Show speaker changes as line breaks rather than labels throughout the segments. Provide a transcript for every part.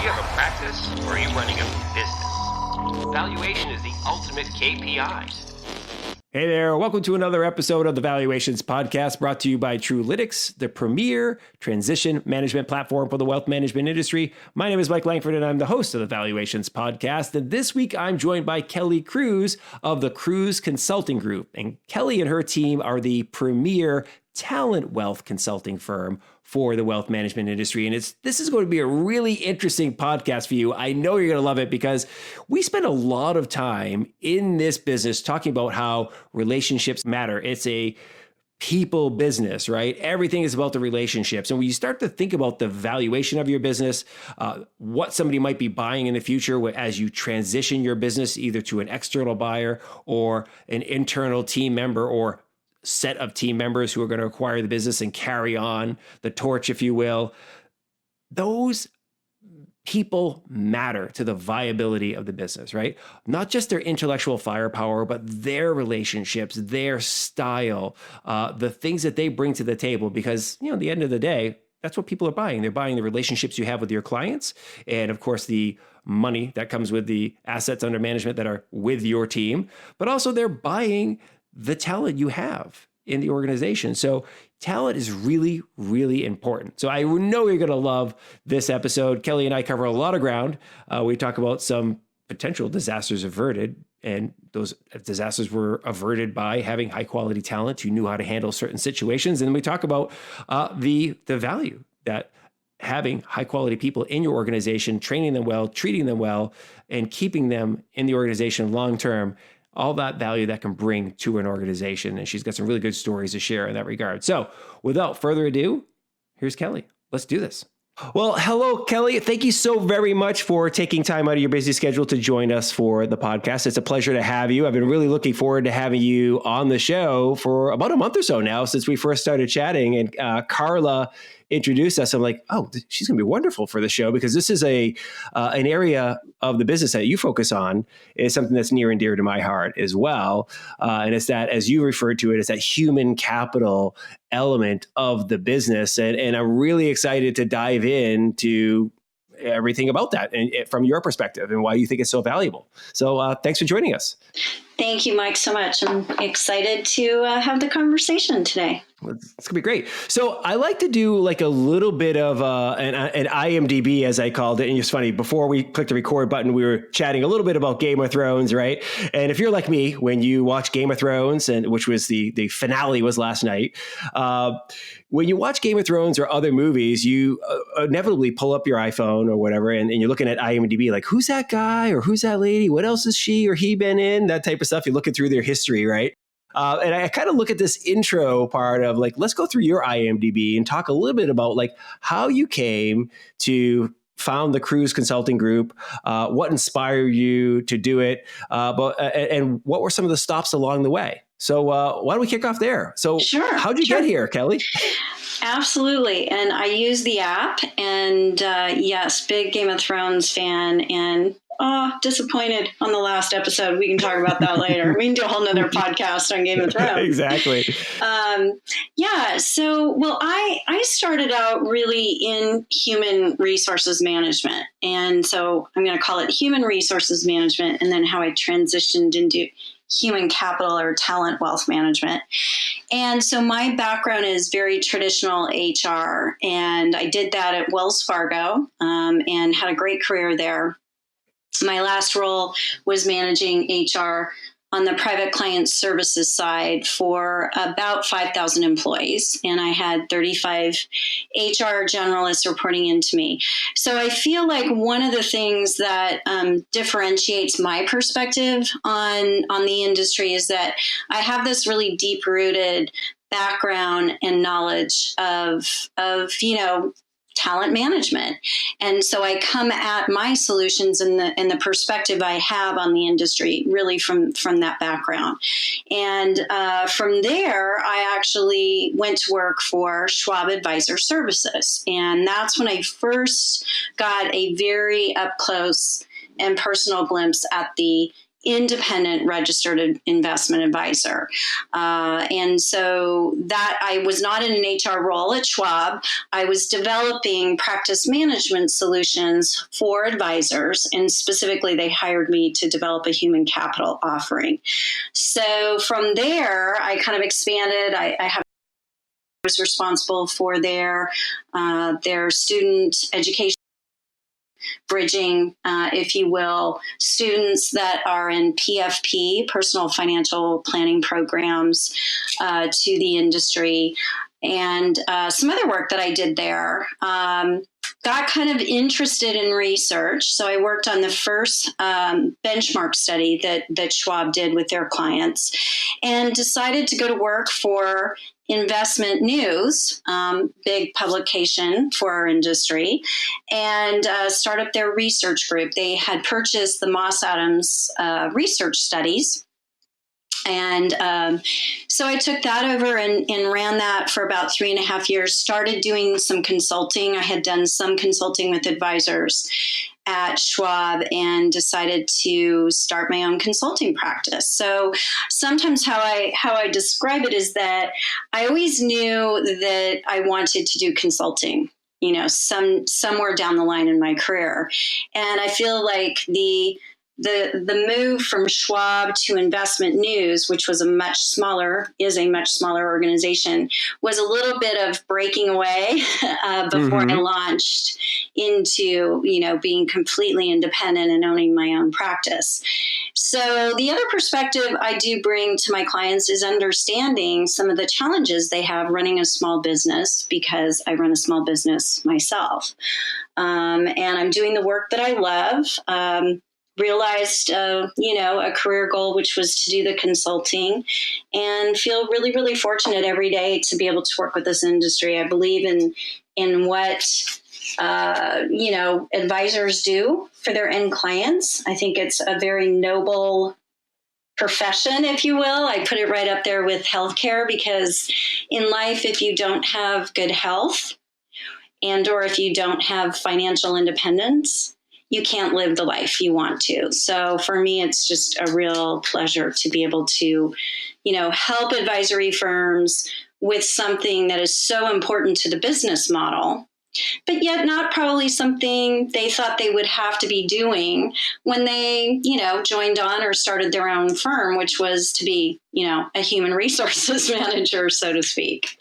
you have a practice or are you running a business? Valuation is the ultimate KPI.
Hey there, welcome to another episode of the Valuations Podcast brought to you by Truelytics, the premier transition management platform for the wealth management industry. My name is Mike Langford and I'm the host of the Valuations Podcast. And this week I'm joined by Kelli Cruz of the Cruz Consulting Group. And Kelli and her team are the premier talent wealth consulting firm for the wealth management industry. And this is going to be a really interesting podcast for you. I know you're going to love it because we spend a lot of time in this business talking about how relationships matter. It's a people business, right? Everything is about the relationships. And when you start to think about the valuation of your business, what somebody might be buying in the future as you transition your business either to an external buyer or an internal team member or set of team members who are going to acquire the business and carry on the torch, if you will. Those people matter to the viability of the business, right? Not just their intellectual firepower, but their relationships, their style, the things that they bring to the table. Because, at the end of the day, that's what people are buying. They're buying the relationships you have with your clients. And of course, the money that comes with the assets under management that are with your team, but also they're buying the talent you have in the organization. So talent is really, really important. So I know you're going to love this episode. Kelli and I cover a lot of ground. We talk about some potential disasters averted, and those disasters were averted by having high quality talent who knew how to handle certain situations. And we talk about the value that having high quality people in your organization, training them well, treating them well, and keeping them in the organization long term, all that value that can bring to an organization. And she's got some really good stories to share in that regard. So without further ado, here's Kelli. Let's do this. Well, hello, Kelli. Thank you so very much for taking time out of your busy schedule to join us for the podcast. It's a pleasure to have you. I've been really looking forward to having you on the show for about a month or so now since we first started chatting. And Carla introduced us. I'm like, oh, she's going to be wonderful for the show because this is an area of the business that you focus on is something that's near and dear to my heart as well. And it's that, as you referred to it, it's that human capital element of the business. And I'm really excited to dive into everything about that and from your perspective and why you think it's so valuable. So thanks for joining us.
Thank you, Mike, so much. I'm excited to have the conversation today.
It's going to be great. So I like to do like a little bit of an IMDb, as I called it. And it's funny, before we clicked the record button, we were chatting a little bit about Game of Thrones, right? And if you're like me, when you watch Game of Thrones, and which was the finale was last night, when you watch Game of Thrones or other movies, you inevitably pull up your iPhone or whatever, and you're looking at IMDb, like, who's that guy or who's that lady? What else has she or he been in? That type of stuff. You're looking through their history, right? And I kind of look at this intro part of like, let's go through your IMDb and talk a little bit about like how you came to found the Cruz Consulting Group, what inspired you to do it, and what were some of the stops along the way. So why don't we kick off there? So
Sure.
How'd you get here, Kelli?
Absolutely. And I use the app and yes, big Game of Thrones fan and disappointed on the last episode. We can talk about that later. We can do a whole nother podcast on Game of Thrones.
Exactly.
I started out really in human resources management. And so I'm going to call it human resources management and then how I transitioned into human capital or talent wealth management. And so my background is very traditional HR. And I did that at Wells Fargo and had a great career there. My last role was managing HR on the private client services side for about 5,000 employees. And I had 35 HR generalists reporting into me. So I feel like one of the things that differentiates my perspective on the industry is that I have this really deep-rooted background and knowledge of talent management. And so I come at my solutions and the perspective I have on the industry really from that background. And from there, I actually went to work for Schwab Advisor Services. And that's when I first got a very up close and personal glimpse at the independent registered investment advisor. And so that I was not in an HR role at Schwab. I was developing practice management solutions for advisors, and specifically they hired me to develop a human capital offering. So from there, I kind of expanded. I was responsible for their student education, bridging, if you will, students that are in PFP, personal financial planning programs, to the industry. And some other work that I did there. Got kind of interested in research. So I worked on the first benchmark study that Schwab did with their clients, and decided to go to work for Investment News, big publication for our industry, and start up their research group. They had purchased the Moss Adams research studies. And so I took that over and ran that for about 3.5 years, started doing some consulting. I had done some consulting with advisors at Schwab and decided to start my own consulting practice. So sometimes how I describe it is that I always knew that I wanted to do consulting, somewhere down the line in my career. And I feel like the move from Schwab to Investment News, which was a much smaller organization, was a little bit of breaking away before I launched into, being completely independent and owning my own practice. So the other perspective I do bring to my clients is understanding some of the challenges they have running a small business, because I run a small business myself. And I'm doing the work that I love. Realized, a career goal, which was to do the consulting, and feel really, really fortunate every day to be able to work with this industry. I believe in what, advisors do for their end clients. I think it's a very noble profession, if you will. I put it right up there with healthcare, because in life, if you don't have good health or if you don't have financial independence, you can't live the life you want to. So for me, it's just a real pleasure to be able to, help advisory firms with something that is so important to the business model, but yet not probably something they thought they would have to be doing when they, joined on or started their own firm, which was to be, a human resources manager, so to speak.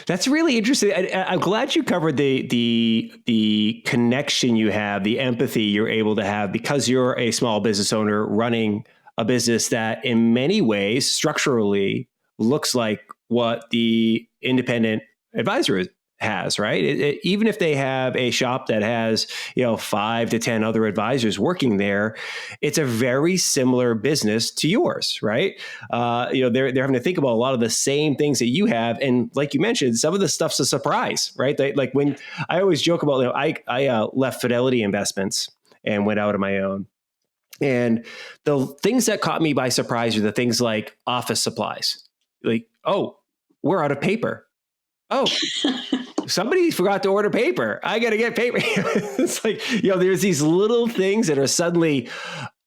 That's really interesting. I'm glad you covered the connection you have, the empathy you're able to have, because you're a small business owner running a business that in many ways structurally looks like what the independent advisor has, right? Even if they have a shop that has, 5 to 10 other advisors working there, it's a very similar business to yours, right? They're having to think about a lot of the same things that you have. And like you mentioned, some of the stuff's a surprise, right? Like when I always joke about, I left Fidelity Investments and went out on my own. And the things that caught me by surprise are the things like office supplies. Like, oh, we're out of paper. Oh, somebody forgot to order paper. I got to get paper. It's like, there's these little things that are suddenly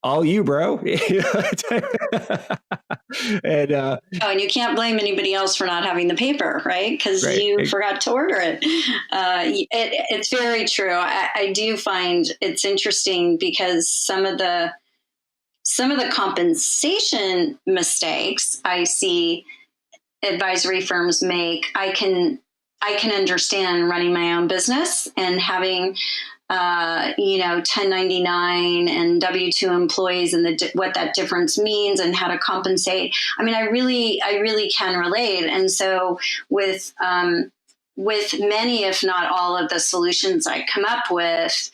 all you, bro. And
you can't blame anybody else for not having the paper, right? Because you forgot to order it. It's very true. I do find it's interesting because some of the compensation mistakes I see advisory firms make, I can understand running my own business and having 1099 and W-2 employees and what that difference means and how to compensate. I mean, I really can relate. And so with many, if not all of the solutions I come up with,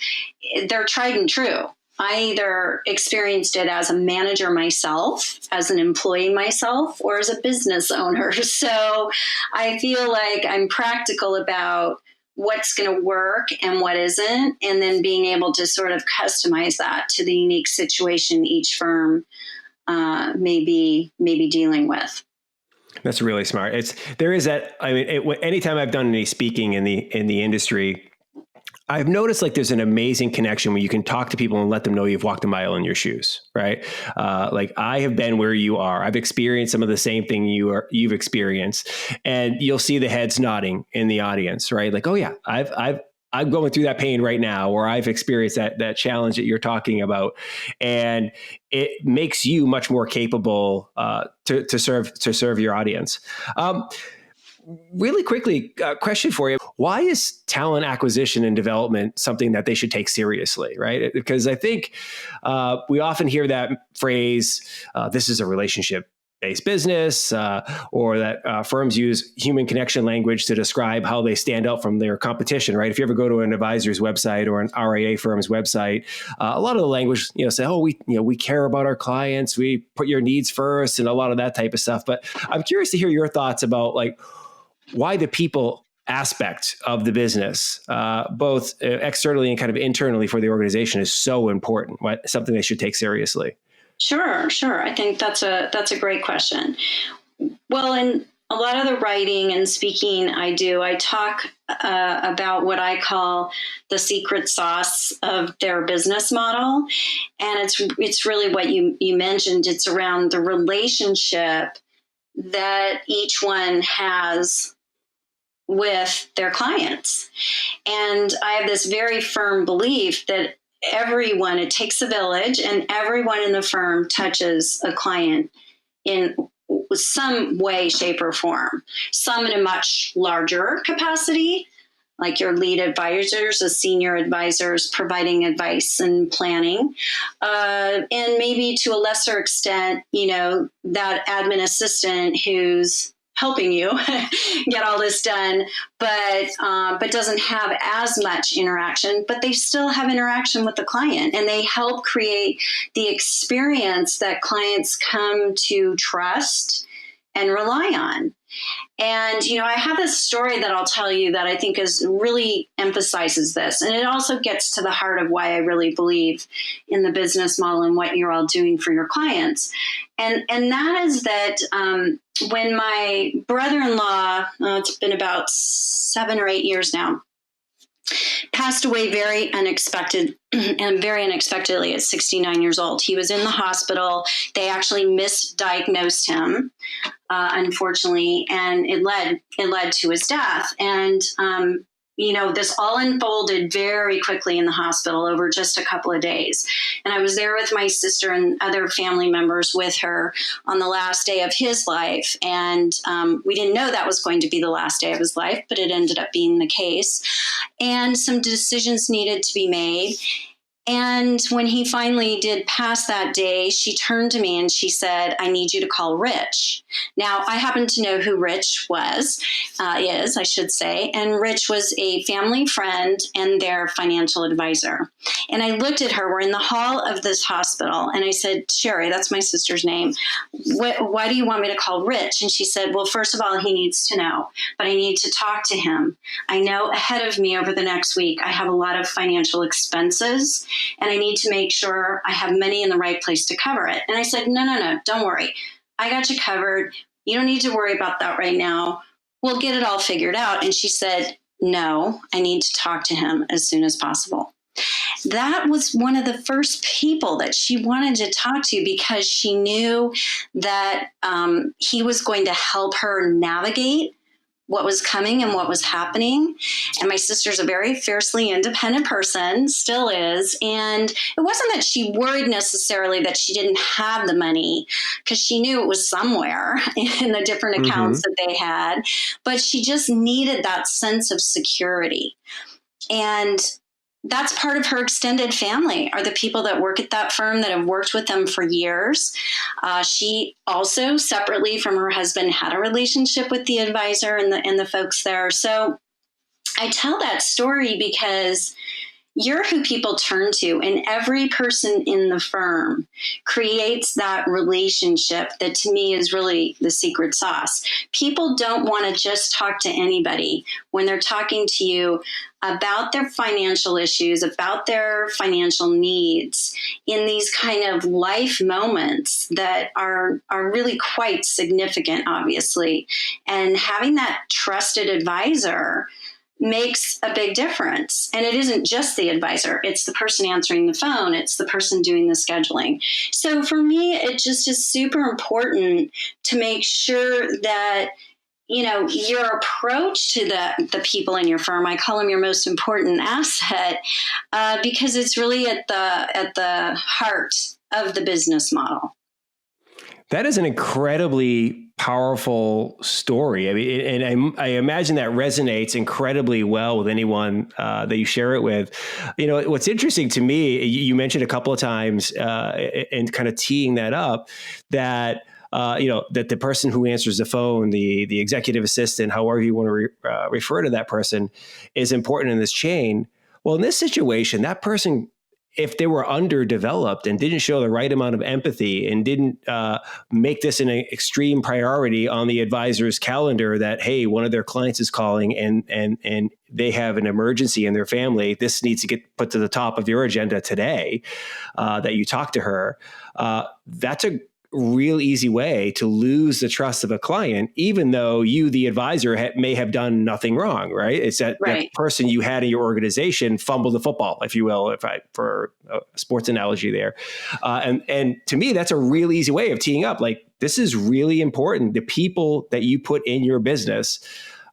they're tried and true. I either experienced it as a manager myself, as an employee myself, or as a business owner. So I feel like I'm practical about what's going to work and what isn't, and then being able to sort of customize that to the unique situation each firm may be dealing with.
That's really smart. Anytime I've done any speaking in the industry, I've noticed like there's an amazing connection where you can talk to people and let them know you've walked a mile in your shoes, right? Like I have been where you are. I've experienced some of the same thing you've experienced, and you'll see the heads nodding in the audience, right? Like, oh yeah, I'm going through that pain right now, or I've experienced that challenge that you're talking about, and it makes you much more capable to serve your audience. Really quickly, question for you. Why is talent acquisition and development something that they should take seriously, right? Because I think we often hear that phrase, this is a relationship-based business, or that firms use human connection language to describe how they stand out from their competition, right? If you ever go to an advisor's website or an RIA firm's website, a lot of the language, say, oh, we care about our clients, we put your needs first, and a lot of that type of stuff. But I'm curious to hear your thoughts about like why the people aspect of the business, both externally and kind of internally for the organization, is so important. Something they should take seriously.
Sure. I think that's a great question. Well, in a lot of the writing and speaking I talk about what I call the secret sauce of their business model, and it's really what you mentioned. It's around the relationship that each one has with their clients. And I have this very firm belief that it takes a village, and everyone in the firm touches a client in some way, shape, or form. Some in a much larger capacity, like your lead advisors, the senior advisors providing advice and planning. And maybe to a lesser extent, that admin assistant who's helping you get all this done, but doesn't have as much interaction, but they still have interaction with the client, and they help create the experience that clients come to trust and rely on. And, I have this story that I'll tell you that I think really emphasizes this. And it also gets to the heart of why I really believe in the business model and what you're all doing for your clients. And that is that when my brother-in-law, it's been about 7 or 8 years now, passed away very unexpectedly at 69 years old. He was in the hospital. They actually misdiagnosed him, unfortunately, and it led to his death. And this all unfolded very quickly in the hospital over just a couple of days. And I was there with my sister and other family members with her on the last day of his life. And we didn't know that was going to be the last day of his life, but it ended up being the case. And some decisions needed to be made. And when he finally did pass that day, she turned to me and she said, I need you to call Rich. Now, I happen to know who Rich is, I should say. And Rich was a family friend and their financial advisor. And I looked at her. We're in the hall of this hospital. And I said, Sherry, that's my sister's name. Why do you want me to call Rich? And she said, well, first of all, he needs to know, but I need to talk to him. I know ahead of me over the next week, I have a lot of financial expenses, and I need to make sure I have money in the right place to cover it. And I said, no, don't worry. I got you covered. You don't need to worry about that right now. We'll get it all figured out. And she said, no, I need to talk to him as soon as possible. That was one of the first people that she wanted to talk to because she knew that he was going to help her navigate what was coming and what was happening. And my sister's a very fiercely independent person, still is. And it wasn't that she worried necessarily that she didn't have the money, because she knew it was somewhere in the different accounts that they had, but she just needed that sense of security. And that's part of her extended family, are the people that work at that firm that have worked with them for years. She also, separately from her husband, had a relationship with the advisor and the folks there. So I tell that story because you're who people turn to, and every person in the firm creates that relationship that to me is really the secret sauce. People don't want to just talk to anybody when they're talking to you about their financial issues, about their financial needs in these kind of life moments that are really quite significant, obviously. And having that trusted advisor makes a big difference. And it isn't just the advisor, it's the person answering the phone, it's the person doing the scheduling. So for me, it just is super important to make sure that your approach to the people in your firm, I call them your most important asset, because it's really at the heart of the business model.
That is an incredibly powerful story. I mean, and I imagine that resonates incredibly well with anyone that you share it with. What's interesting to me, you mentioned a couple of times, and kind of teeing that up, that that the person who answers the phone, the executive assistant, however you want to refer to that person, is important in this chain. Well, in this situation, that person, if they were underdeveloped and didn't show the right amount of empathy and didn't make this an extreme priority on the advisor's calendar, that, hey, one of their clients is calling and they have an emergency in their family, this needs to get put to the top of your agenda today, that you talk to her, that's a real easy way to lose the trust of a client, even though you, the advisor, may have done nothing wrong, right? It's that person you had in your organization fumbled the football, if you will, for a sports analogy there. And to me, that's a real easy way of teeing up. Like, this is really important. The people that you put in your business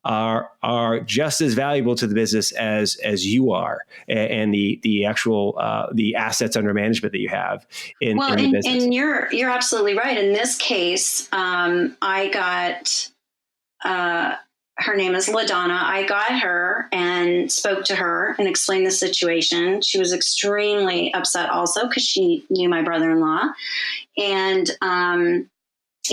are just as valuable to the business as you are, and the actual the assets under management that you have in the business.
And you're absolutely right. In this case, I got her name is LaDonna. I got her and spoke to her and explained the situation. She was extremely upset also because she knew my brother-in-law, and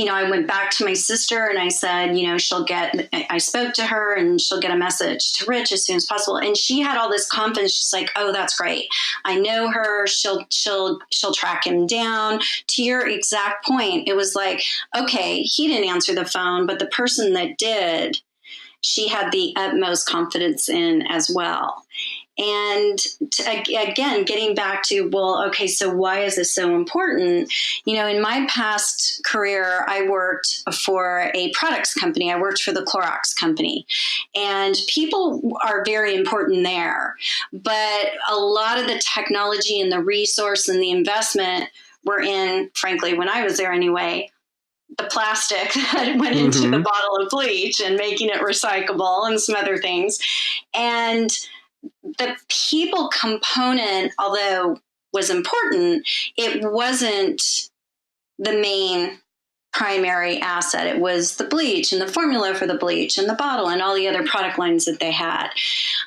I went back to my sister and I said, I spoke to her and she'll get a message to Rich as soon as possible. And she had all this confidence. She's like, oh, that's great. I know her. She'll track him down. To your exact point, it was like, okay, he didn't answer the phone, but the person that did, she had the utmost confidence in as well. And again, getting back to, well, okay, so why is this so important? In my past career, I worked for a products company. I worked for the Clorox company, and people are very important there. But a lot of the technology and the resource and the investment were in, frankly, when I was there anyway, the plastic that went into the bottle of bleach and making it recyclable and some other things. And the people component, although was important, it wasn't the main primary asset. It was the bleach and the formula for the bleach and the bottle and all the other product lines that they had.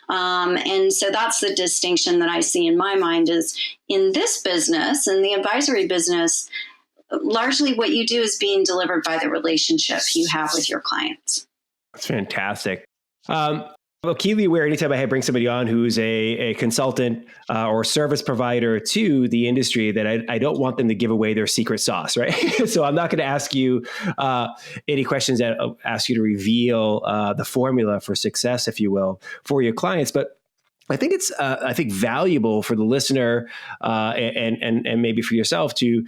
And so that's the distinction that I see in my mind is in this business, in the advisory business, largely what you do is being delivered by the relationship you have with your clients.
That's fantastic. Well, keenly aware anytime I bring somebody on who's a consultant or service provider to the industry that I don't want them to give away their secret sauce, right? So I'm not going to ask you any questions that ask you to reveal the formula for success, if you will, for your clients. But I think it's valuable for the listener and maybe for yourself to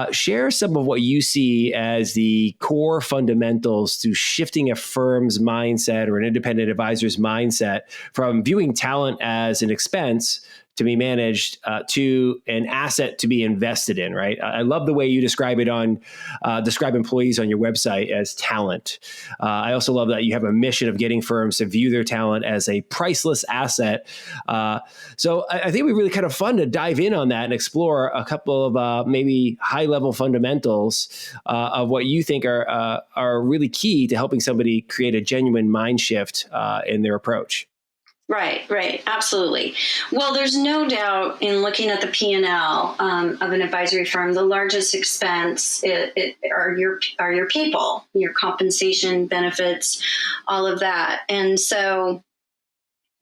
share some of what you see as the core fundamentals to shifting a firm's mindset or an independent advisor's mindset from viewing talent as an expense to be managed to an asset to be invested in, right? I love the way you describe employees on your website as talent. I also love that you have a mission of getting firms to view their talent as a priceless asset. So I think it'd be really kind of fun to dive in on that and explore a couple of maybe high-level fundamentals of what you think are really key to helping somebody create a genuine mind shift in their approach.
Right. Absolutely. Well, there's no doubt in looking at the P&L of an advisory firm, the largest expense are your people, your compensation, benefits, all of that. And so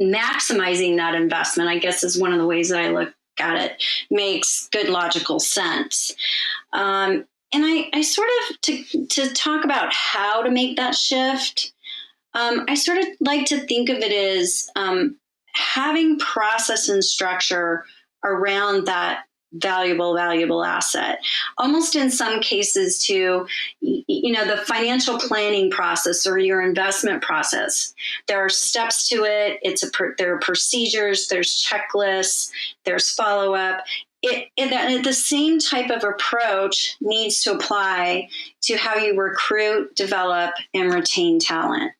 maximizing that investment, I guess, is one of the ways that I look at it, makes good logical sense. And I sort of, to talk about how to make that shift, I sort of like to think of it as having process and structure around that valuable asset. Almost in some cases too, the financial planning process or your investment process, there are steps to it. There are procedures, there's checklists, there's follow-up. The same type of approach needs to apply to how you recruit, develop, and retain talent.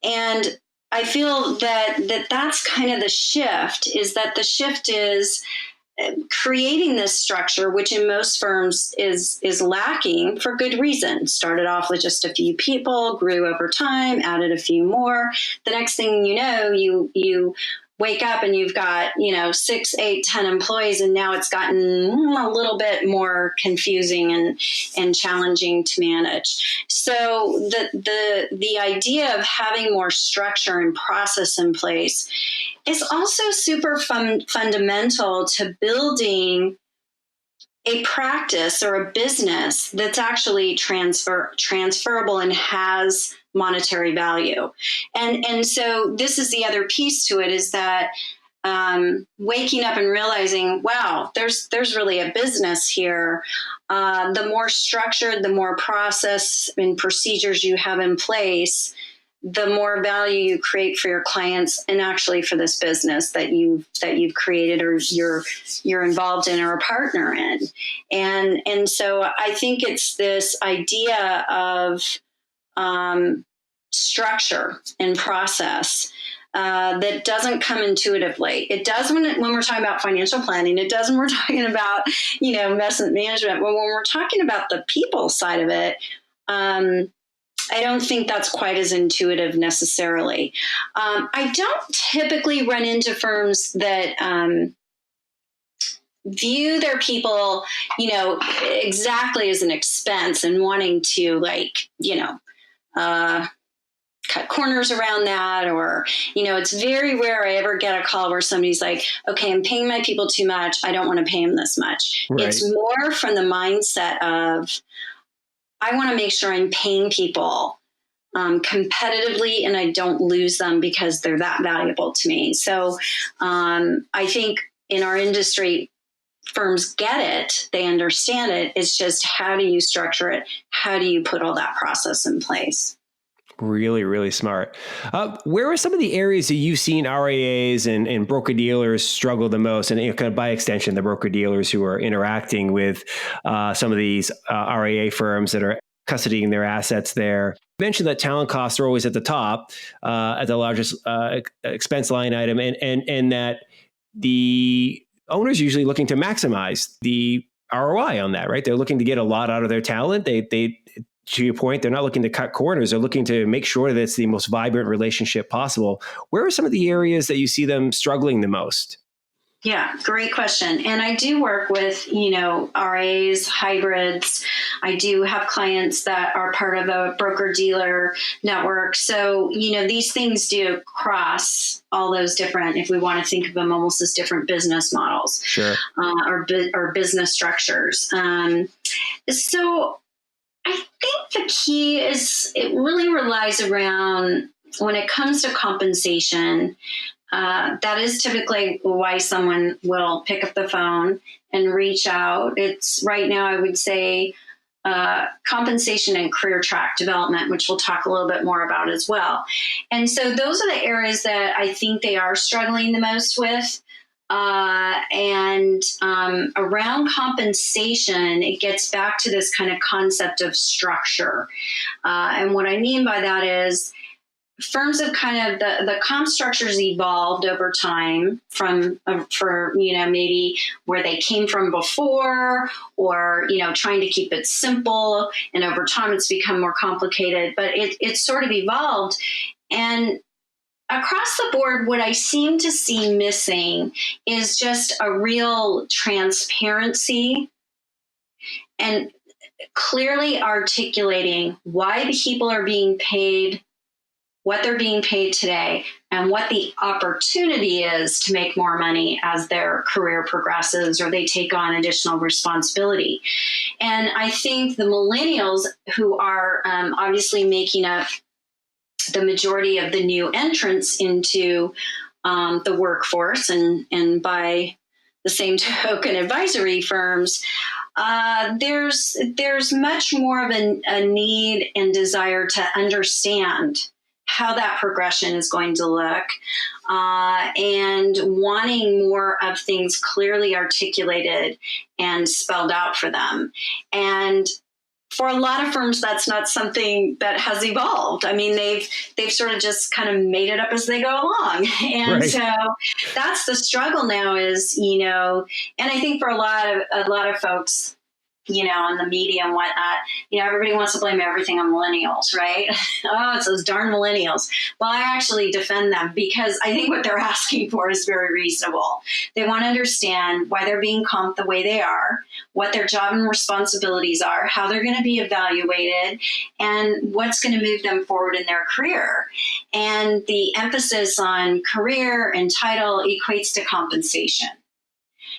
And I feel that's kind of the shift, is that the shift is creating this structure, which in most firms is lacking for good reason. Started off with just a few people, grew over time, added a few more. The next thing you know, you wake up and you've got 6, 8, 10 employees, and now it's gotten a little bit more confusing and challenging to manage. So the idea of having more structure and process in place is also super fundamental to building a practice or a business that's actually transferable and has monetary value. And so this is the other piece to it, is that waking up and realizing, wow, there's really a business here. The more structured, the more process and procedures you have in place, the more value you create for your clients and actually for this business that you've created or you're involved in or a partner in. And so I think it's this idea of structure and process that doesn't come intuitively. It does when we're talking about financial planning. It does when we're talking about investment management. But when we're talking about the people side of it, I don't think that's quite as intuitive necessarily. I don't typically run into firms that view their people, exactly as an expense and wanting to cut corners around that, or, it's very rare I ever get a call where somebody's like, okay, I'm paying my people too much. I don't want to pay them this much. Right. It's more from the mindset of, I want to make sure I'm paying people competitively and I don't lose them because they're that valuable to me. So I think in our industry, firms get it. They understand it. It's just, how do you structure it? How do you put all that process in place?
Really, really smart. Where are some of the areas that you've seen RIAs and broker-dealers struggle the most? And kind of by extension, the broker-dealers who are interacting with some of these RIA firms that are custodying their assets there. You mentioned that talent costs are always at the top, at the largest expense line item, and that the owner's usually looking to maximize the ROI on that, right? They're looking to get a lot out of their talent. They to your point, they're not looking to cut corners. They're looking to make sure that it's the most vibrant relationship possible. Where are some of the areas that you see them struggling the most?
Yeah, great question. And I do work with, RIAs, hybrids. I do have clients that are part of a broker-dealer network. So, these things do cross all those different, if we want to think of them almost as different business models,
sure,
or business structures. So I think the key is, it really relies around, when it comes to compensation, that is typically why someone will pick up the phone and reach out. It's right now, I would say, compensation and career track development, which we'll talk a little bit more about as well. And so those are the areas that I think they are struggling the most with. Around compensation, it gets back to this kind of concept of structure. And what I mean by that is, firms have kind of, the comp structures evolved over time for maybe where they came from before, or, trying to keep it simple. And over time it's become more complicated, but it's sort of evolved. And across the board, what I seem to see missing is just a real transparency and clearly articulating why the people are being paid what they're being paid today, and what the opportunity is to make more money as their career progresses or they take on additional responsibility. And I think the millennials, who are obviously making up the majority of the new entrants into the workforce, and by the same token, advisory firms, there's much more of a need and desire to understand how that progression is going to look, and wanting more of things clearly articulated and spelled out for them. And for a lot of firms, that's not something that has evolved. I mean, they've sort of just kind of made it up as they go along. And
Right.
so that's the struggle now is, and I think for a lot of folks, on the media and whatnot, everybody wants to blame everything on millennials, right? Oh, it's those darn millennials. Well, I actually defend them because I think what they're asking for is very reasonable. They want to understand why they're being comped the way they are, what their job and responsibilities are, how they're going to be evaluated, and what's going to move them forward in their career. And the emphasis on career and title equates to compensation.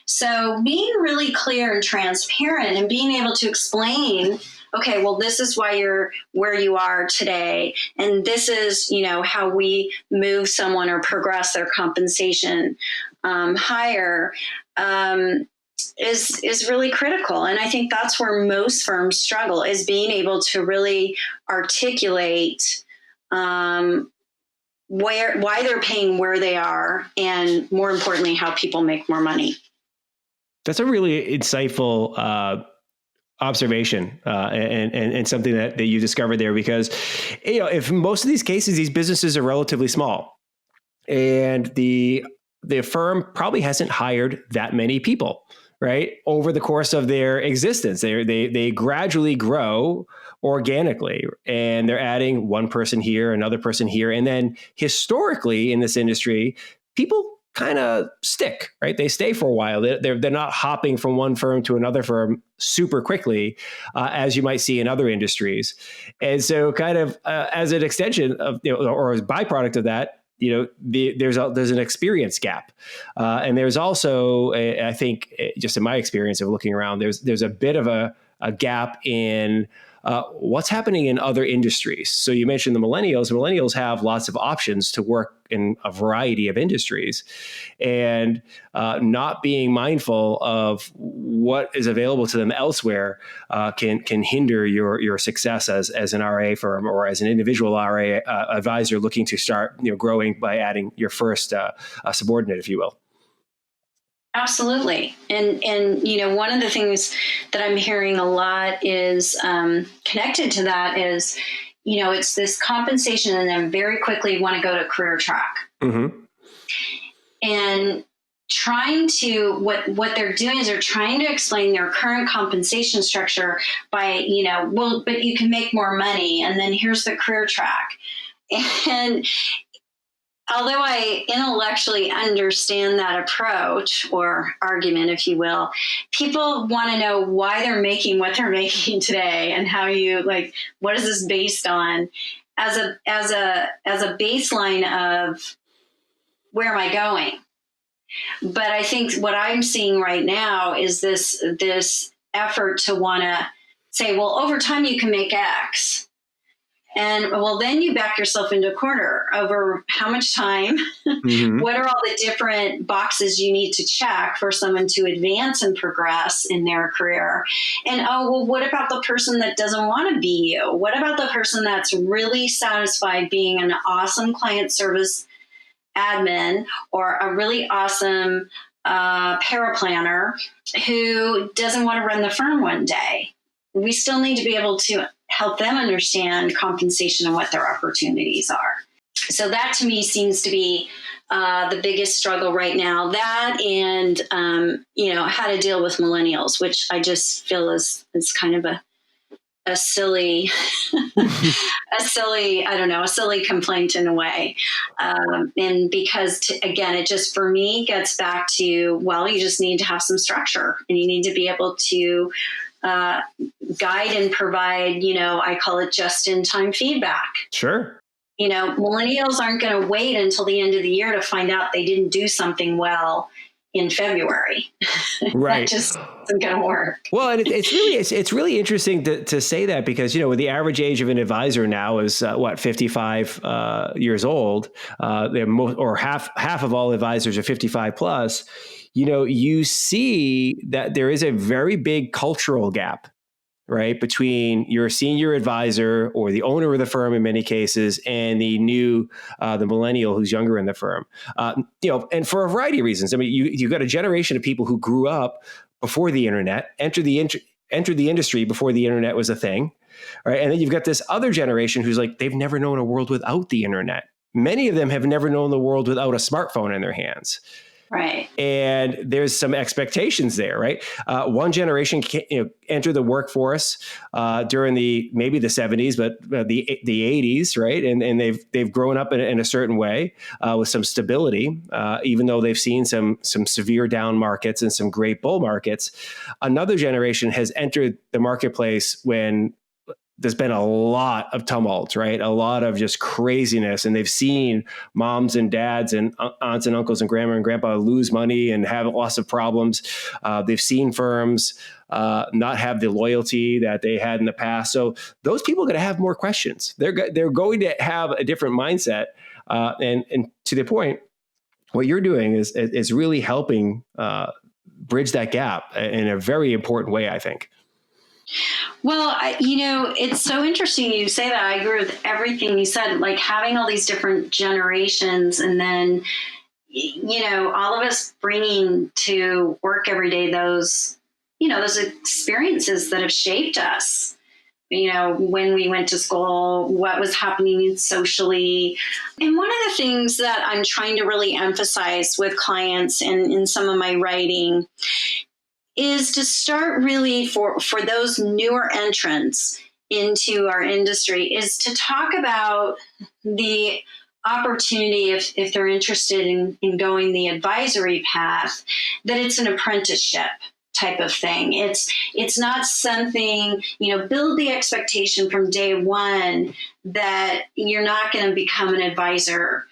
So being really clear and transparent and being able to explain, okay, well, this is why you're where you are today. And this is, how we move someone or progress their compensation higher is really critical. And I think that's where most firms struggle, is being able to really articulate why they're paying where they are, and more importantly, how people make more money.
That's a really insightful observation and something that you discovered there, because if most of these cases, these businesses are relatively small, and the firm probably hasn't hired that many people, right, over the course of their existence. They gradually grow organically, and they're adding one person here, another person here, and then historically in this industry, people kind of stick, right? They stay for a while. They're not hopping from one firm to another firm super quickly, as you might see in other industries. And so kind of as an extension of, or as a byproduct of that, there's an experience gap. And there's also, I think, just in my experience of looking around, there's a bit of a gap in what's happening in other industries. So you mentioned the millennials. Millennials have lots of options to work in a variety of industries, and not being mindful of what is available to them elsewhere can hinder your success as an RIA firm or as an individual RIA advisor looking to start growing by adding your first subordinate, if you will.
Absolutely. And one of the things that I'm hearing a lot is connected to that is, it's this compensation and then very quickly want to go to career track.
Mm-hmm.
And trying to, what they're doing is they're trying to explain their current compensation structure by, well, but you can make more money and then here's the career track. And although I intellectually understand that approach or argument, if you will, people want to know why they're making what they're making today and how what is this based on as a baseline of where am I going? But I think what I'm seeing right now is this effort to want to say, well, over time you can make X. And well, then you back yourself into a corner over how much time,
Mm-hmm.
what are all the different boxes you need to check for someone to advance and progress in their career. And what about the person that doesn't want to be you? What about the person that's really satisfied being an awesome client service admin or a really awesome paraplanner who doesn't want to run the firm one day? We still need to be able to help them understand compensation and what their opportunities are. So that to me seems to be the biggest struggle right now. That and, how to deal with millennials, which I just feel is kind of a silly, a silly complaint in a way. And because again, it just, for me, gets back to, well, you just need to have some structure and you need to be able to guide and provide, I call it just-in-time feedback.
Sure.
Millennials aren't going to wait until the end of the year to find out they didn't do something well in February.
Right.
That just isn't going to work.
Well, and it's really interesting to say that because, the average age of an advisor now is 55 years old. Or half of all advisors are 55 plus. you see that there is a very big cultural gap, right, between your senior advisor or the owner of the firm in many cases and the millennial who's younger in the firm. And for a variety of reasons. I mean, you've got a generation of people who grew up before the internet, entered the industry before the internet was a thing, right? And then you've got this other generation who's like, they've never known a world without the internet. Many of them have never known the world without a smartphone in their hands.
Right.
And there's some expectations there, right? One generation entered the workforce during maybe the 70s, but the 80s, right? And they've grown up in a certain way with some stability, even though they've seen some severe down markets and some great bull markets. Another generation has entered the marketplace when there's been a lot of tumult, right? A lot of just craziness. And they've seen moms and dads and aunts and uncles and grandma and grandpa lose money and have lots of problems. They've seen firms not have the loyalty that they had in the past. So those people are going to have more questions. They're going to have a different mindset. And to the point, what you're doing is really helping bridge that gap in a very important way, I think.
Well, it's so interesting you say that. I agree with everything you said, like having all these different generations and then, all of us bringing to work every day those experiences that have shaped us. When we went to school, what was happening socially. And one of the things that I'm trying to really emphasize with clients and in some of my writing is to start really for those newer entrants into our industry is to talk about the opportunity if they're interested in going the advisory path, that it's an apprenticeship type of thing. It's not something, build the expectation from day one that you're not going to become an advisor,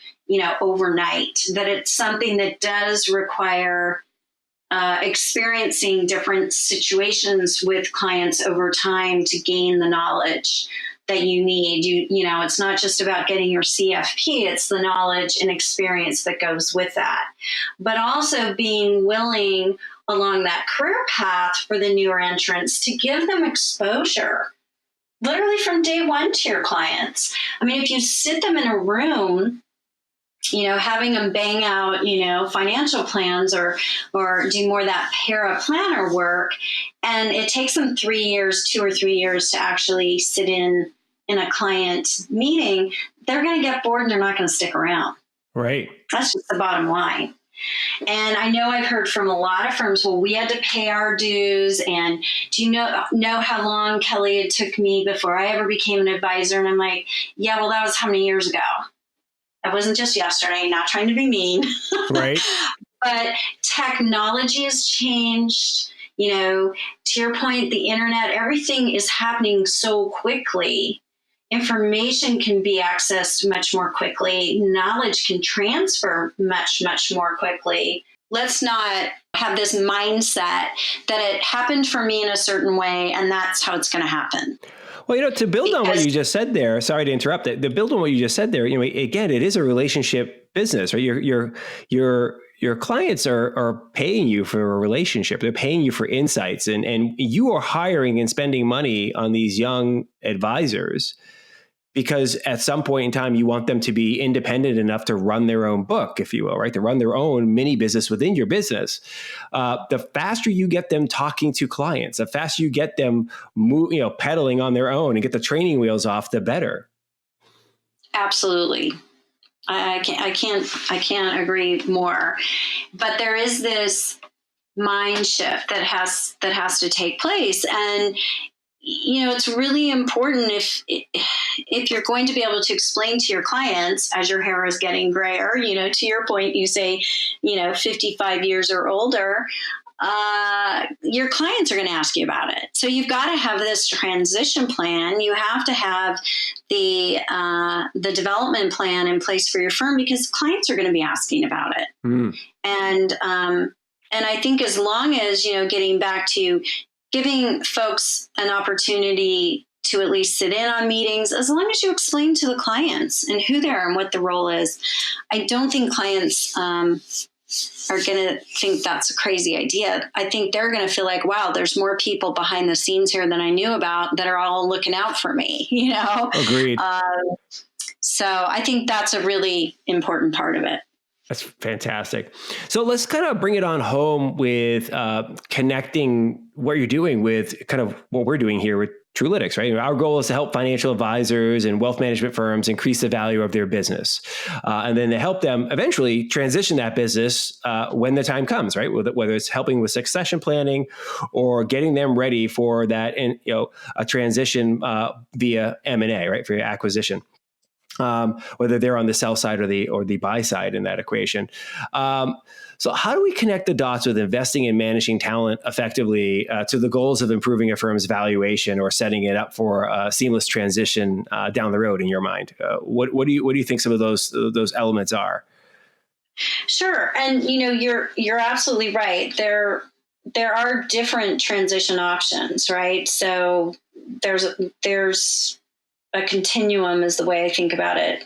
overnight, that it's something that does require experiencing different situations with clients over time to gain the knowledge that you need. It's not just about getting your CFP, it's the knowledge and experience that goes with that. But also being willing along that career path for the newer entrants to give them exposure, literally from day one to your clients. I mean, if you sit them in a room, having them bang out, financial plans or do more of that para-planner work. And it takes them 2 or 3 years to actually sit in a client meeting. They're going to get bored and they're not going to stick around.
Right.
That's just the bottom line. And I know I've heard from a lot of firms, well, we had to pay our dues. And do you know how long, Kelly, it took me before I ever became an advisor? And I'm like, yeah, well, that was how many years ago? That wasn't just yesterday, not trying to be mean. Right. But technology has changed. To your point, the internet, everything is happening so quickly. Information can be accessed much more quickly. Knowledge can transfer much, much more quickly. Let's not have this mindset that it happened for me in a certain way and that's how it's going to happen.
Well, to build on what you just said there, sorry to interrupt it. To build on what you just said there, again, it is a relationship business, right? Your clients are paying you for a relationship. They're paying you for insights, and you are hiring and spending money on these young advisors because at some point in time, you want them to be independent enough to run their own book, if you will, right? To run their own mini business within your business. The faster you get them talking to clients, the faster you get them pedaling on their own and get the training wheels off, the better.
Absolutely. I can't agree more. But there is this mind shift that has to take place. And it's really important if you're going to be able to explain to your clients as your hair is getting grayer, to your point, you say, 55 years or older, your clients are going to ask you about it. So you've got to have this transition plan. You have to have the development plan in place for your firm because clients are going to be asking about it. Mm. And I think as long as, getting back to giving folks an opportunity to at least sit in on meetings, as long as you explain to the clients and who they are and what the role is, I don't think clients are going to think that's a crazy idea. I think they're going to feel like, wow, there's more people behind the scenes here than I knew about that are all looking out for me, you know?
Agreed.
So I think that's a really important part of it.
That's fantastic. So let's kind of bring it on home with connecting what you're doing with kind of what we're doing here with Truelytics, right? Our goal is to help financial advisors and wealth management firms increase the value of their business, and then to help them eventually transition that business when the time comes, right? Whether it's helping with succession planning or getting them ready for that, and a transition via M&A, right, for your acquisition. Whether they're on the sell side or the buy side in that equation. So how do we connect the dots with investing and managing talent effectively to the goals of improving a firm's valuation or setting it up for a seamless transition down the road in your mind? What do you think some of those elements are?
Sure. And you're absolutely right. There are different transition options, right? So there's a continuum is the way I think about it,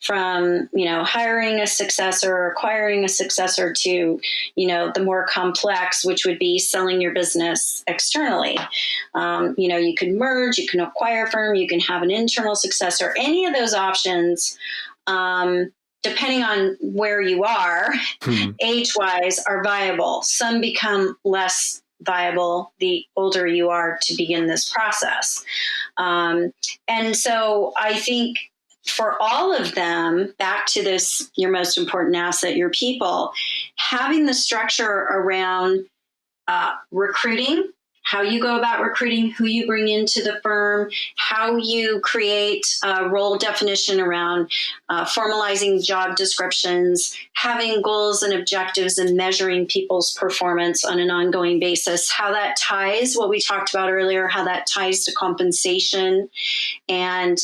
from, hiring a successor, acquiring a successor, to, the more complex, which would be selling your business externally. You can merge, you can acquire a firm, you can have an internal successor. Any of those options, depending on where you are, age-wise, are viable. Some become less viable the older you are to begin this process. And so I think for all of them, back to this, your most important asset, your people, having the structure around recruiting, how you go about recruiting, who you bring into the firm, how you create a role definition around formalizing job descriptions, having goals and objectives and measuring people's performance on an ongoing basis, how that ties, what we talked about earlier, how that ties to compensation and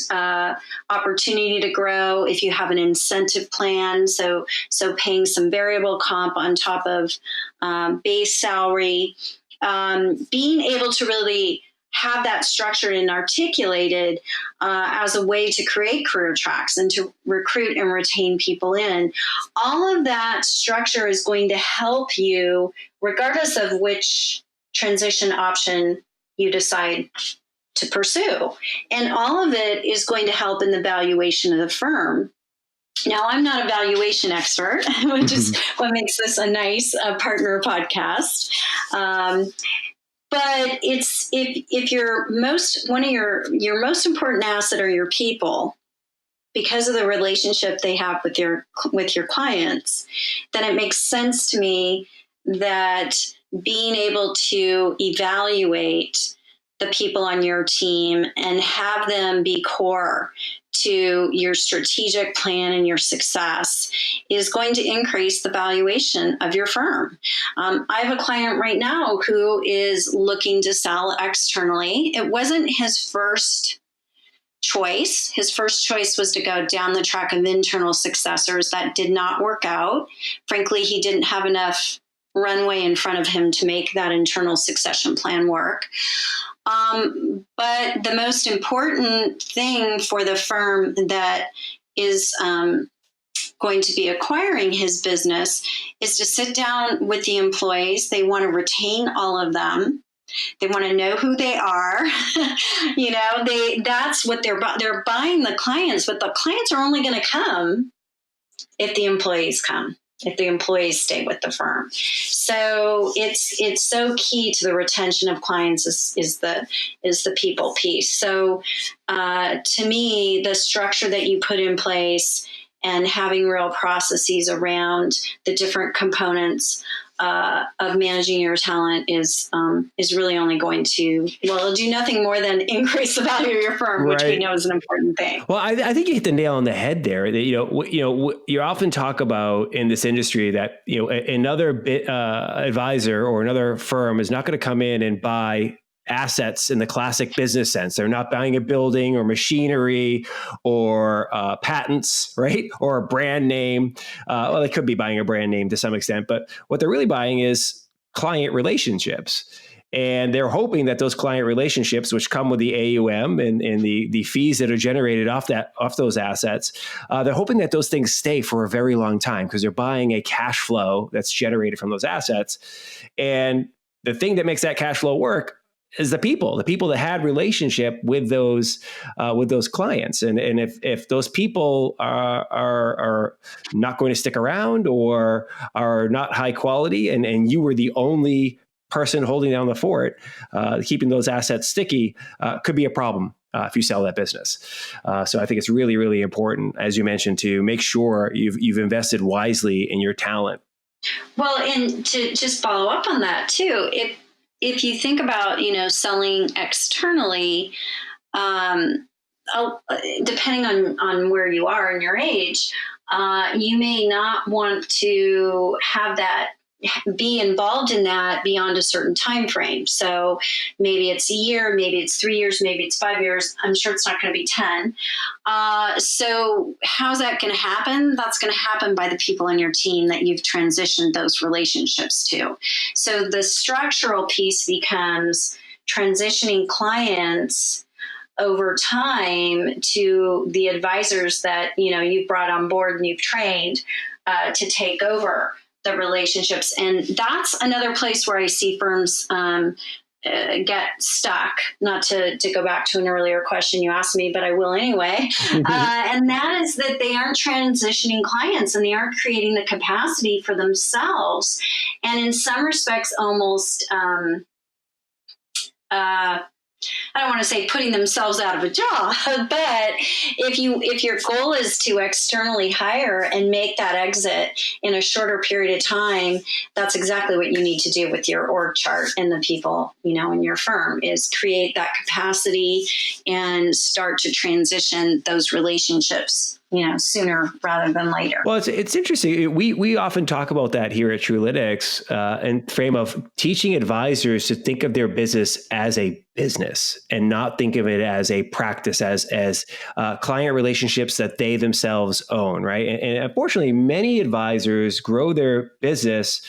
opportunity to grow if you have an incentive plan. So paying some variable comp on top of base salary. Being able to really have that structured and articulated as a way to create career tracks and to recruit and retain people in. All of that structure is going to help you, regardless of which transition option you decide to pursue. And all of it is going to help in the valuation of the firm. Now, I'm not a valuation expert, which is what makes this a nice partner podcast. But it's if your most important asset are your people, because of the relationship they have with your clients, then it makes sense to me that being able to evaluate the people on your team and have them be core to your strategic plan and your success is going to increase the valuation of your firm. I have a client right now who is looking to sell externally. It wasn't his first choice. His first choice was to go down the track of internal successors. That did not work out. Frankly, he didn't have enough runway in front of him to make that internal succession plan work. But the most important thing for the firm that is going to be acquiring his business is to sit down with the employees. They want to retain all of them. They want to know who they are. That's what they're buying the clients, but the clients are only going to come if the employees come, if the employees stay with the firm. So it's so key to the retention of clients is the people piece. So to me, the structure that you put in place and having real processes around the different components of managing your talent is really only going to, it'll do nothing more than increase the value of your firm, which we know is an important thing.
Well, I think you hit the nail on the head there. That, you often talk about in this industry that, another advisor or another firm is not going to come in and buy assets in the classic business sense. They're not buying a building or machinery or patents, right? Or a brand name. Well, they could be buying a brand name to some extent, but what they're really buying is client relationships. And they're hoping that those client relationships, which come with the AUM and the fees that are generated off those assets, they're hoping that those things stay for a very long time because they're buying a cash flow that's generated from those assets. And the thing that makes that cash flow work is the people that had relationship with those clients. And if those people are not going to stick around or are not high quality, and you were the only person holding down the fort, keeping those assets sticky, could be a problem if you sell that business. So I think it's really, really important, as you mentioned, to make sure you've invested wisely in your talent.
Well, and to just follow up on that too, if you think about, selling externally, depending on where you are and your age, you may not want to have that be involved in that beyond a certain time frame. So maybe it's a year, maybe it's 3 years, maybe it's 5 years. I'm sure it's not going to be 10. So how's that going to happen? That's going to happen by the people in your team that you've transitioned those relationships to. So the structural piece becomes transitioning clients over time to the advisors that, you've brought on board and you've trained to take over the relationships. And that's another place where I see firms get stuck, not to go back to an earlier question you asked me, but I will anyway. And that is that they aren't transitioning clients and they aren't creating the capacity for themselves. And in some respects, almost, I don't want to say putting themselves out of a job, but if your goal is to externally hire and make that exit in a shorter period of time, that's exactly what you need to do with your org chart and the people, in your firm, is create that capacity and start to transition those relationships, sooner rather than later.
Well, it's interesting. We often talk about that here at Truelytics in frame of teaching advisors to think of their business as a business and not think of it as a practice, as client relationships that they themselves own, right? And unfortunately, many advisors grow their business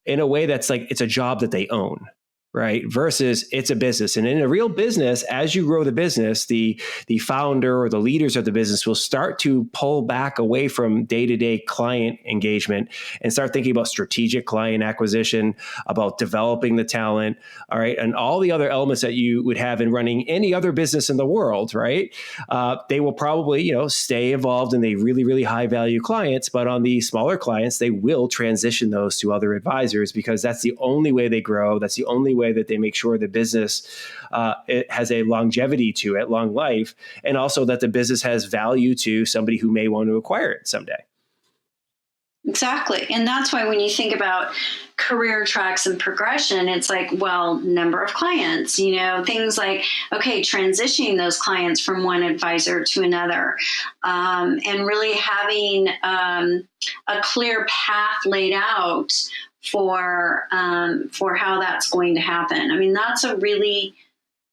in a way that's like it's a job that they own. Right. Versus it's a business. And in a real business, as you grow the business, the founder or the leaders of the business will start to pull back away from day-to-day client engagement and start thinking about strategic client acquisition, about developing the talent. All right. And all the other elements that you would have in running any other business in the world. Right. They will probably, stay involved in the really, really high value clients. But on the smaller clients, they will transition those to other advisors because that's the only way they grow. That's the only way that they make sure the business it has a longevity to it, long life, and also that the business has value to somebody who may want to acquire it someday.
Exactly. And that's why when you think about career tracks and progression, it's like, well, number of clients, things like, okay, transitioning those clients from one advisor to another, and really having a clear path laid out for how that's going to happen. I mean, that's a really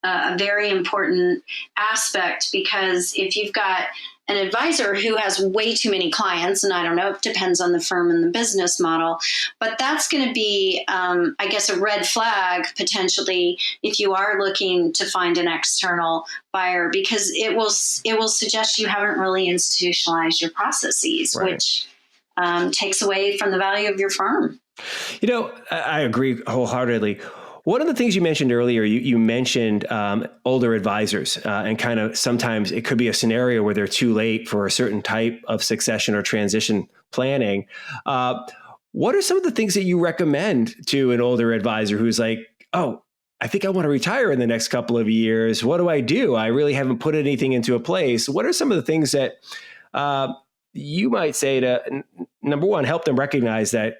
a very important aspect, because if you've got an advisor who has way too many clients, and I don't know, it depends on the firm and the business model, but that's going to be, I guess, a red flag potentially if you are looking to find an external buyer, because it will suggest you haven't really institutionalized your processes, right, which takes away from the value of your firm.
I agree wholeheartedly. One of the things you mentioned earlier, you mentioned older advisors, and kind of sometimes it could be a scenario where they're too late for a certain type of succession or transition planning. What are some of the things that you recommend to an older advisor who's like, oh, I think I want to retire in the next couple of years. What do? I really haven't put anything into a place. What are some of the things that you might say to, number one, help them recognize that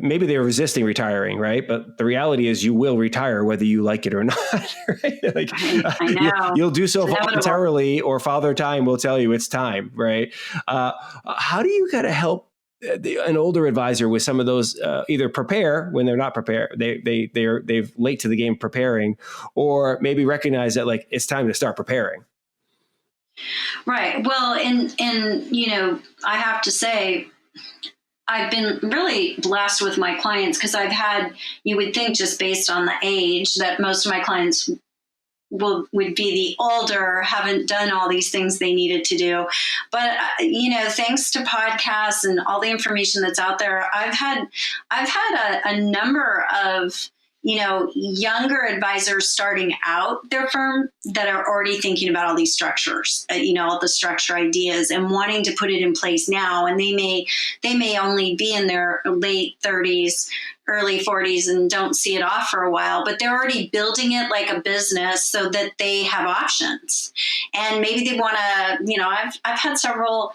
maybe they're resisting retiring, right? But the reality is you will retire whether you like it or not, right? Like,
I know.
You'll do so voluntarily, or Father Time will tell you it's time, right? How do you kind of help an older advisor with some of those, either prepare when they're not prepared, they've late to the game preparing, or maybe recognize that like it's time to start preparing?
Right. Well, and I have to say, I've been really blessed with my clients because you would think just based on the age that most of my clients would be the older, haven't done all these things they needed to do. But, thanks to podcasts and all the information that's out there, I've had a number of, younger advisors starting out their firm that are already thinking about all these structures, all the structure ideas and wanting to put it in place now. And they may only be in their late 30s, early 40s and don't see it off for a while, but they're already building it like a business so that they have options. And maybe they want to, I've had several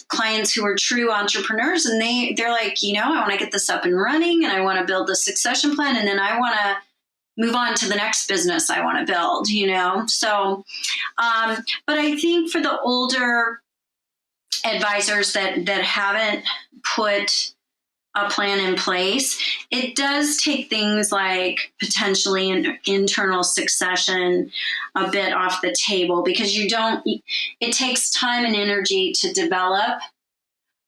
clients who are true entrepreneurs, and they're like, I want to get this up and running, and I want to build the succession plan, and then I want to move on to the next business I want to build, So, but I think for the older advisors that haven't put a plan in place, it does take things like potentially an internal succession a bit off the table, because it takes time and energy to develop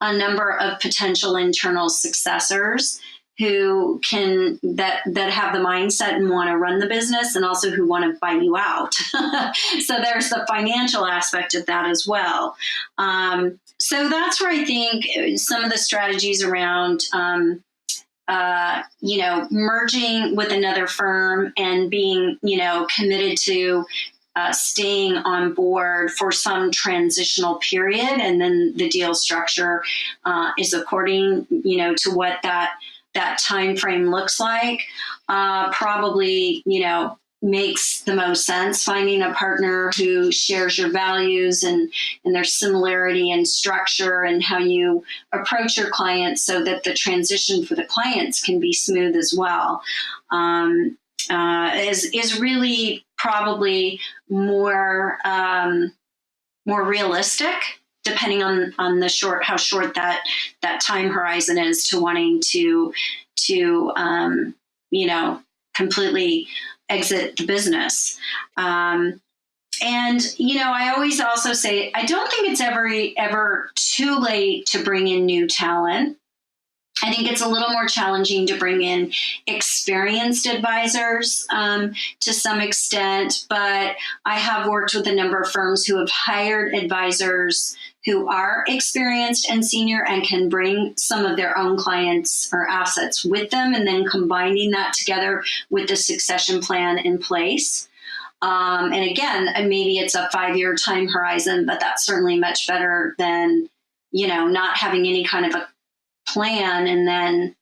a number of potential internal successors who that have the mindset and want to run the business, and also who want to buy you out. So there's the financial aspect of that as well. So that's where I think some of the strategies around, merging with another firm and being, committed to staying on board for some transitional period, and then the deal structure is according, to what that time frame looks like, probably, makes the most sense. Finding a partner who shares your values and their similarity in structure and how you approach your clients, so that the transition for the clients can be smooth as well, is really probably more realistic, depending on how short that time horizon is to wanting to completely exit the business. And, I always also say, I don't think it's ever too late to bring in new talent. I think it's a little more challenging to bring in experienced advisors to some extent, but I have worked with a number of firms who have hired advisors who are experienced and senior and can bring some of their own clients or assets with them, and then combining that together with the succession plan in place. And again, maybe it's a 5-year time horizon, but that's certainly much better than, not having any kind of a plan and then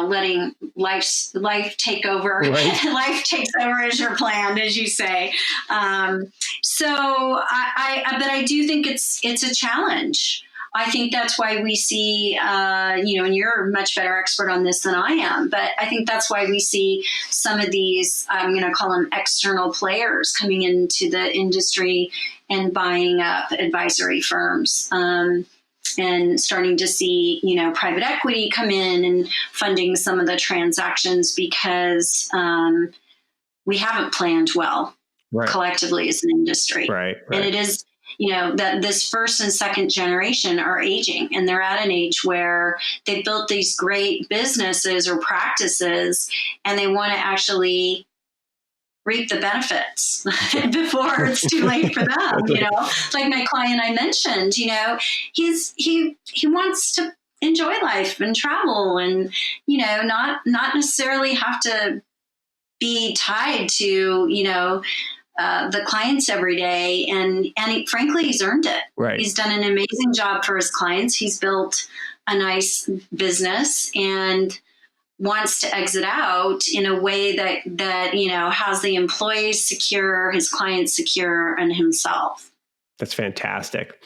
letting life take over. Right. Life takes over as your plan, as you say. So I do think it's a challenge. I think that's why we see, and you're a much better expert on this than I am, but I think that's why we see some of these, I'm going to call them external players, coming into the industry and buying up advisory firms. And starting to see, private equity come in and funding some of the transactions, because we haven't planned well collectively as an industry. Right. And it is, that this first and second generation are aging, and they're at an age where they built these great businesses or practices, and they want to actually reap the benefits before it's too late for them. Like my client I mentioned, he wants to enjoy life and travel, and not necessarily have to be tied to the clients every day, and frankly, he's earned it. Right. He's done an amazing job for his clients. He's built a nice business and wants to exit out in a way that has the employees secure, his clients secure, and himself.
That's fantastic.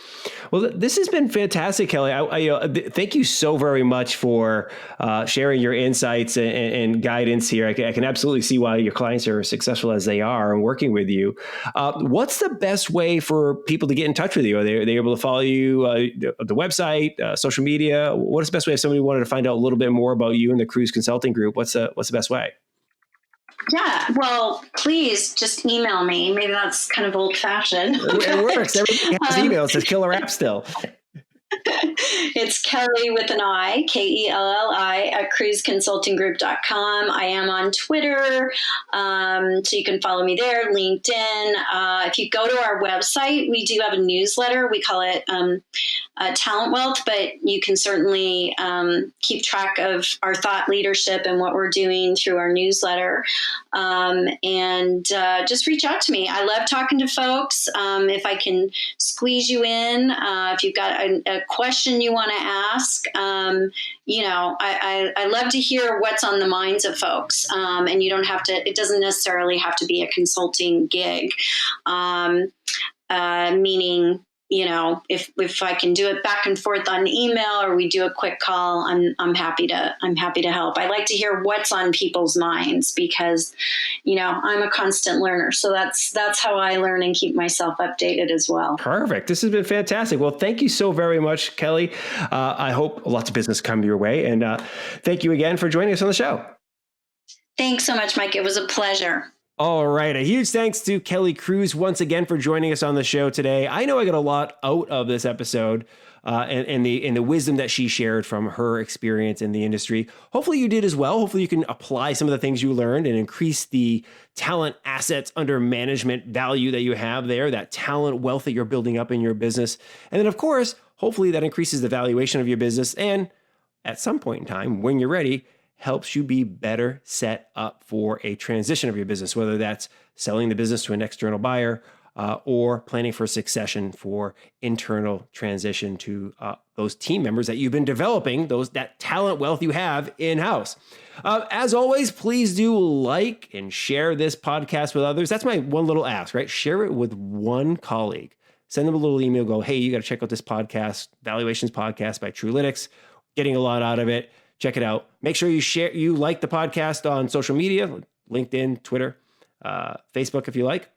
Well, this has been fantastic, Kelli. I thank you so very much for sharing your insights and guidance here. I can absolutely see why your clients are as successful as they are and working with you. What's the best way for people to get in touch with you? Are they able to follow you, the website, social media? What is the best way if somebody wanted to find out a little bit more about you and the Cruz Consulting Group? What's the best way?
Yeah, well, please just email me. Maybe that's kind of old-fashioned.
It works. Everybody has email. It's a killer app still.
It's Kelli with an I, Kelli at cruzconsultinggroup.com. I am on Twitter, so you can follow me there, LinkedIn. If you go to our website, we do have a newsletter. We call it Talent Wealth, but you can certainly keep track of our thought leadership and what we're doing through our newsletter. And just reach out to me. I love talking to folks. If I can squeeze you in, if you've got a question you want to ask, I love to hear what's on the minds of folks. And you don't have to, it doesn't necessarily have to be a consulting gig, meaning, if I can do it back and forth on email or we do a quick call, I'm happy to help. I like to hear what's on people's minds because, I'm a constant learner. So that's how I learn and keep myself updated as well.
Perfect. This has been fantastic. Well, thank you so very much, Kelli. I hope lots of business come your way. And thank you again for joining us on the show. Thanks
so much, Mike. It was a pleasure.
All right. A huge thanks to Kelli Cruz once again for joining us on the show today. I know I got a lot out of this episode and the wisdom that she shared from her experience in the industry. Hopefully you did as well. Hopefully you can apply some of the things you learned and increase the talent assets under management value that you have there, that talent wealth that you're building up in your business. And then, of course, hopefully that increases the valuation of your business. And at some point in time, when you're ready, helps you be better set up for a transition of your business, whether that's selling the business to an external buyer or planning for succession for internal transition to those team members that you've been developing, that talent wealth you have in-house. As always, please do like and share this podcast with others. That's my one little ask, right? Share it with one colleague. Send them a little email, go, hey, you got to check out this podcast, Valuations Podcast by Truelytics. Getting a lot out of it. Check it out. Make sure you like the podcast on social media, LinkedIn, Twitter, Facebook, if you like.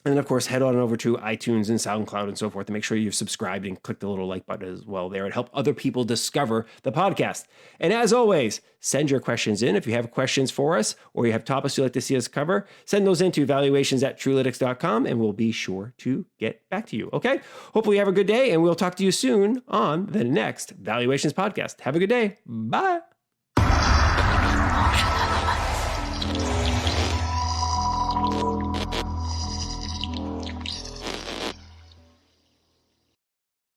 And then, of course, head on over to iTunes and SoundCloud and so forth to make sure you've subscribed and click the little like button as well there and help other people discover the podcast. And as always, send your questions in. If you have questions for us or you have topics you'd like to see us cover, send those into valuations@truelytics.com and we'll be sure to get back to you. Okay? Hopefully you have a good day and we'll talk to you soon on the next Valuations Podcast. Have a good day. Bye.